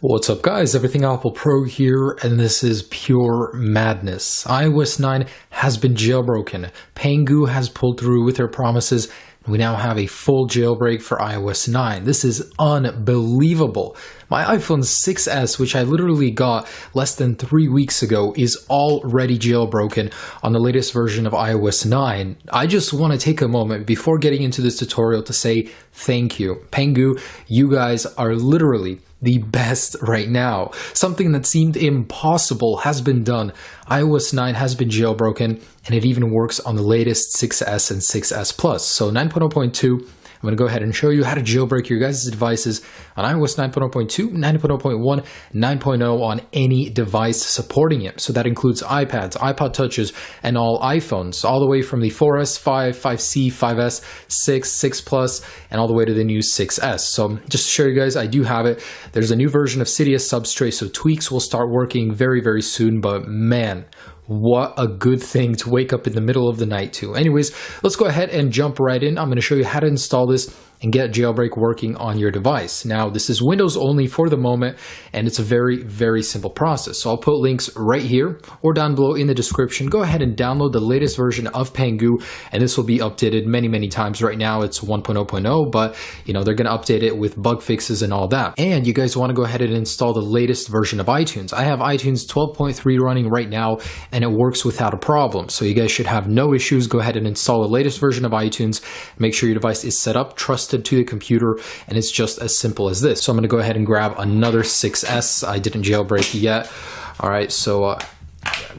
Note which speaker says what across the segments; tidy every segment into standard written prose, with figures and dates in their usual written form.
Speaker 1: What's up guys, Everything Apple Pro here, and this is pure madness. iOS 9 has been jailbroken. Pangu has pulled through with their promises, and we now have a full jailbreak for iOS 9. This is unbelievable. My iPhone 6s, which I literally got less than 3 weeks ago, is already jailbroken on the latest version of iOS 9. I just want to take a moment before getting into this tutorial to say thank you. Pangu, you guys are literally the best right now. Something that seemed impossible has been done. iOS 9 has been jailbroken, and it even works on the latest 6S and 6S Plus. So 9.0.2, I'm going to go ahead and show you how to jailbreak your guys' devices on iOS 9.0.2, 9.0.1, 9.0 on any device supporting it. So that includes iPads, iPod Touches, and all iPhones, all the way from the 4S, 5, 5C, 5S, 6, 6 Plus, and all the way to the new 6S. So just to show you guys, I do have it. There's a new version of Cydia Substrate, so tweaks will start working very, very soon, but man, what a good thing to wake up in the middle of the night to. Anyways, let's go ahead and jump right in. I'm going to show you how to install this and get jailbreak working on your device. Now, this is Windows only for the moment, and it's a very, very simple process. So I'll put links right here or down below in the description. Go ahead and download the latest version of Pangu, and this will be updated many, many times. Right now, it's 1.0.0, but you know, they're going to update it with bug fixes and all that. And you guys want to go ahead and install the latest version of iTunes. I have iTunes 12.3 running right now, and it works without a problem. So you guys should have no issues. Go ahead and install the latest version of iTunes. Make sure your device is set up, trusted to the computer, and it's just as simple as this. So I'm going to go ahead and grab another 6S. I didn't jailbreak yet. All right, so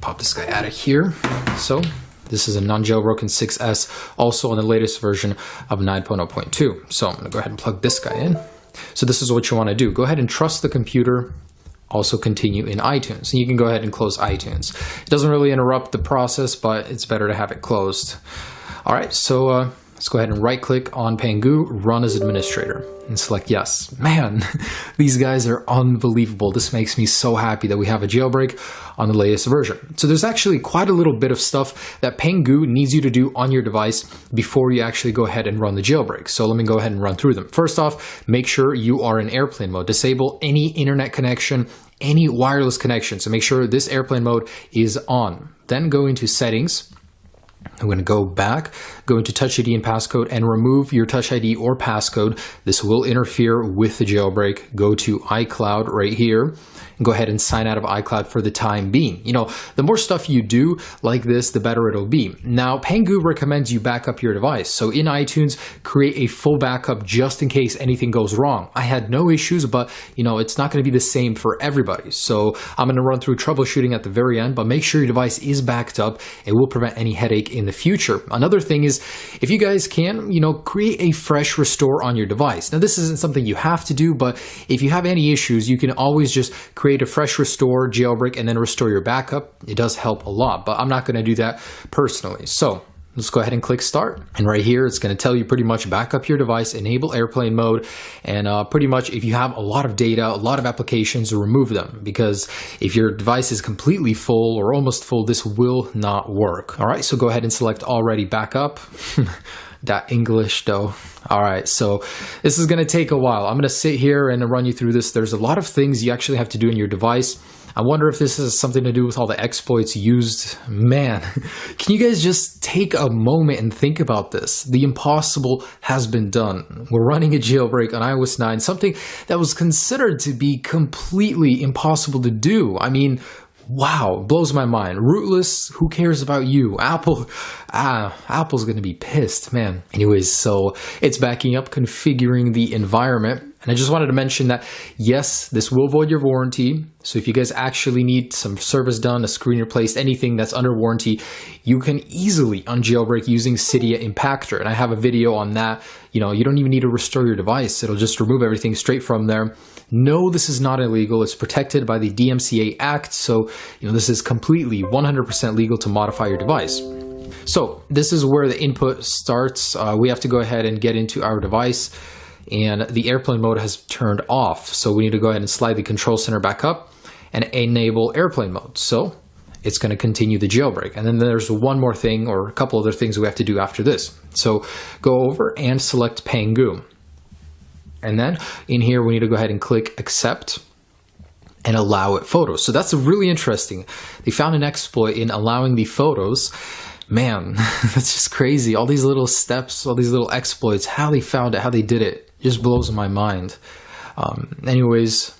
Speaker 1: pop this guy out of here. So this is a non-jailbroken 6S, also on the latest version of 9.0.2. So I'm going to go ahead and plug this guy in. So this is what you want to do. Go ahead and trust the computer. Also continue in iTunes. And you can go ahead and close iTunes. It doesn't really interrupt the process, but it's better to have it closed. All right, so let's go ahead and right click on Pangu, run as administrator, and select yes. Man, these guys are unbelievable. This makes me so happy that we have a jailbreak on the latest version. So there's actually quite a little bit of stuff that Pangu needs you to do on your device before you actually go ahead and run the jailbreak. So let me go ahead and run through them. First off, make sure you are in airplane mode. Disable any internet connection, any wireless connection. So make sure this airplane mode is on. Then go into settings. I'm going to go back, go into Touch ID and passcode, and remove your Touch ID or passcode. This will interfere with the jailbreak. Go to iCloud right here, and go ahead and sign out of iCloud for the time being. You know, the more stuff you do like this, the better it'll be. Now, Pangu recommends you back up your device. So in iTunes, create a full backup just in case anything goes wrong. I had no issues, but you know, it's not going to be the same for everybody. So I'm going to run through troubleshooting at the very end, but make sure your device is backed up. It will prevent any headache in the future. Another thing is, if you guys can, you know, create a fresh restore on your device. Now, this isn't something you have to do, but if you have any issues, you can always just create a fresh restore, jailbreak, and then restore your backup. It does help a lot, but I'm not going to do that personally. So let's go ahead and click start. And right here, it's going to tell you pretty much back up your device, enable airplane mode, and pretty much if you have a lot of data, a lot of applications, remove them, because if your device is completely full or almost full, this will not work. All right, so go ahead and select already backup. That English though. All right, so this is going to take a while. I'm going to sit here and run you through this. There's a lot of things you actually have to do in your device. I wonder if this has something to do with all the exploits used. Man, can you guys just take a moment and think about this? The impossible has been done. We're running a jailbreak on iOS 9, something that was considered to be completely impossible to do. I mean, wow, blows my mind. Rootless, who cares about you? Apple's gonna be pissed, man. Anyways, so it's backing up, configuring the environment. And I just wanted to mention that, yes, this will void your warranty. So if you guys actually need some service done, a screen replaced, anything that's under warranty, you can easily unjailbreak using Cydia Impactor. And I have a video on that. You know, you don't even need to restore your device. It'll just remove everything straight from there. No, this is not illegal. It's protected by the DMCA Act. So, you know, this is completely 100% legal to modify your device. So this is where the input starts. We have to go ahead and get into our device, and the airplane mode has turned off. So we need to go ahead and slide the control center back up and enable airplane mode. So it's going to continue the jailbreak. And then there's one more thing, or a couple other things we have to do after this. So go over and select Pangu. And then in here, we need to go ahead and click accept. and allow it photos. So that's really interesting. They found an exploit in allowing the photos. Man, that's just crazy. All these little steps, all these little exploits, how they found it, how they did it, just blows my mind. Anyways,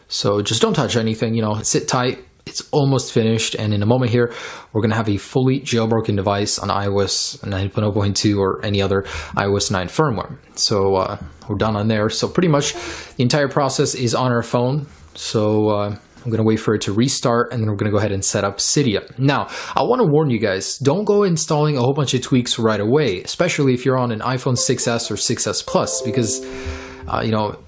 Speaker 1: so just don't touch anything, sit tight. It's almost finished, and in a moment here, we're going to have a fully jailbroken device on iOS 9.0.2 or any other iOS 9 firmware. So we're done on there. So pretty much the entire process is on our phone. So I'm going to wait for it to restart, and then we're going to go ahead and set up Cydia. Now, I want to warn you guys, don't go installing a whole bunch of tweaks right away, especially if you're on an iPhone 6s or 6s Plus, because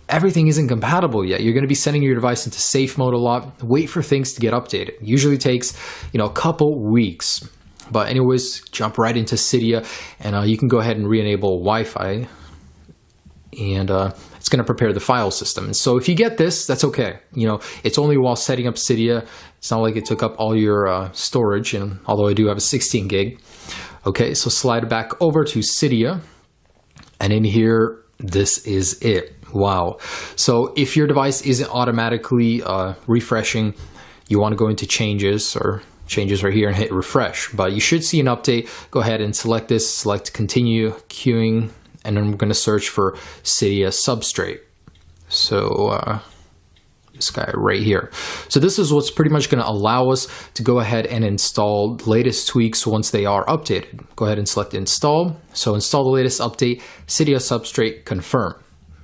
Speaker 1: everything isn't compatible yet. You're going to be sending your device into safe mode a lot. Wait for things to get updated. Usually takes, a couple weeks. But anyways, jump right into Cydia, and you can go ahead and re-enable Wi-Fi, and it's going to prepare the file system. And so if you get this, that's okay. It's only while setting up Cydia. It's not like it took up all your storage, and although I do have a 16 gig. Okay, so slide back over to Cydia, and in here, this is it. Wow. So if your device isn't automatically refreshing, you want to go into changes right here and hit refresh. But you should see an update. Go ahead and select this, select continue queuing, and then we're going to search for Cydia substrate. So this guy right here. So this is what's pretty much going to allow us to go ahead and install the latest tweaks once they are updated. Go ahead and select install. So install the latest update, Cydia substrate, confirm.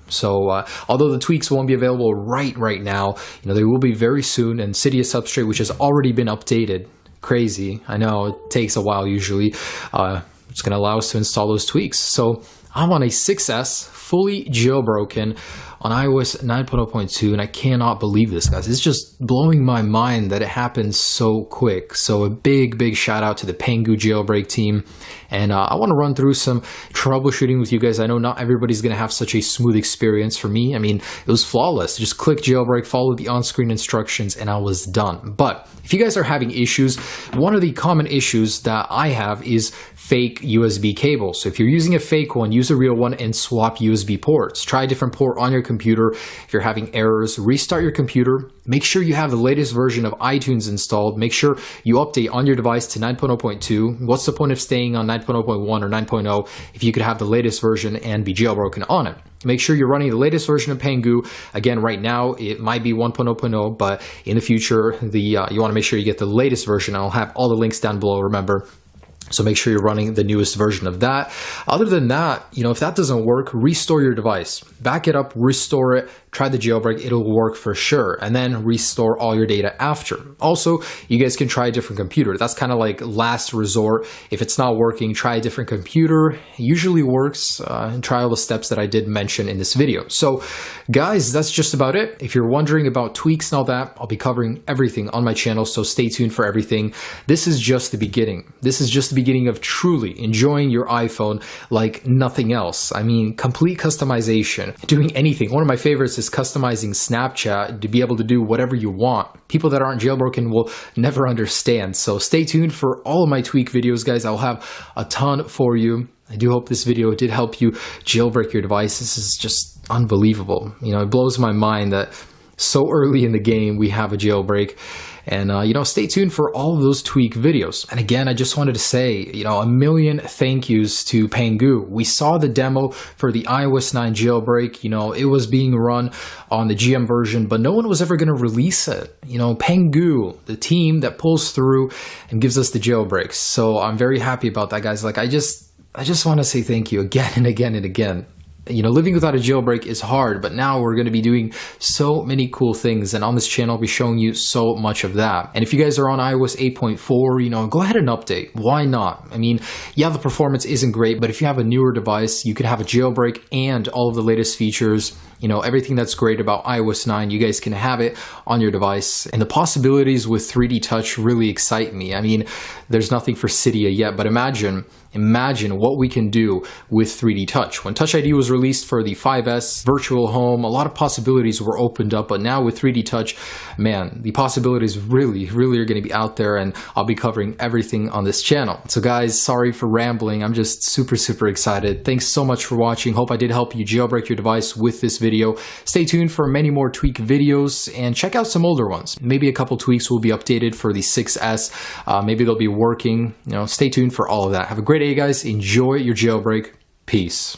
Speaker 1: So although the tweaks won't be available right now, they will be very soon. And Cydia substrate, which has already been updated, crazy. I know it takes a while usually. It's going to allow us to install those tweaks. So I'm on a 6S, fully jailbroken on iOS 9.0.2, and I cannot believe this, guys. It's just blowing my mind that it happened so quick. So a big shout out to the Pangu jailbreak team. And I want to run through some troubleshooting with you guys. I know not everybody's going to have such a smooth experience. For me, it was flawless. Just click jailbreak, follow the on-screen instructions, and I was done. But if you guys are having issues, one of the common issues that I have is fake USB cables. So if you're using a fake one, use a real one and swap USB ports. Try a different port on your computer. If you're having errors, restart your computer. Make sure you have the latest version of iTunes installed. Make sure you update on your device to 9.0.2. What's the point of staying on 9.0.1 or 9.0 if you could have the latest version and be jailbroken on it? Make sure you're running the latest version of Pangu. Again, right now, it might be 1.0.0, but in the future, you want to make sure you get the latest version. I'll have all the links down below, remember. So make sure you're running the newest version of that. Other than that, if that doesn't work, restore your device. Back it up, restore it, try the jailbreak, it'll work for sure. And then restore all your data after. Also, you guys can try a different computer. That's kind of like last resort. If it's not working, try a different computer. It usually works, and try all the steps that I did mention in this video. So guys, that's just about it. If you're wondering about tweaks and all that, I'll be covering everything on my channel, so stay tuned for everything. This is just the beginning. This is just the beginning of truly enjoying your iPhone like nothing else. Complete customization, doing anything. One of my favorites is customizing Snapchat to be able to do whatever you want. People that aren't jailbroken will never understand. So stay tuned for all of my tweak videos, guys. I'll have a ton for you. I do hope this video did help you jailbreak your device. This is just unbelievable. It blows my mind that so early in the game we have a jailbreak. And, stay tuned for all of those tweak videos. And again, I just wanted to say, a million thank yous to Pangu. We saw the demo for the iOS 9 jailbreak. It was being run on the GM version, but no one was ever going to release it. Pangu, the team that pulls through and gives us the jailbreaks. So I'm very happy about that, guys. I just want to say thank you again and again and again. Living without a jailbreak is hard, but now we're going to be doing so many cool things, and on this channel I'll be showing you so much of that. And if you guys are on iOS 8.4, go ahead and update. Why not? Yeah, the performance isn't great, but if you have a newer device, you could have a jailbreak and all of the latest features. Everything that's great about iOS 9, you guys can have it on your device. And the possibilities with 3D Touch really excite me. There's nothing for Cydia yet, but imagine what we can do with 3D Touch. When Touch ID was released for the 5S Virtual Home, a lot of possibilities were opened up, but now with 3D Touch, man, the possibilities really are going to be out there, and I'll be covering everything on this channel. So guys, sorry for rambling. I'm just super excited. Thanks so much for watching. Hope I did help you jailbreak your device with this video. video. Stay tuned for many more tweak videos and check out some older ones. Maybe a couple tweaks will be updated for the 6S. Maybe they'll be working. Stay tuned for all of that. Have a great day, guys. Enjoy your jailbreak. Peace.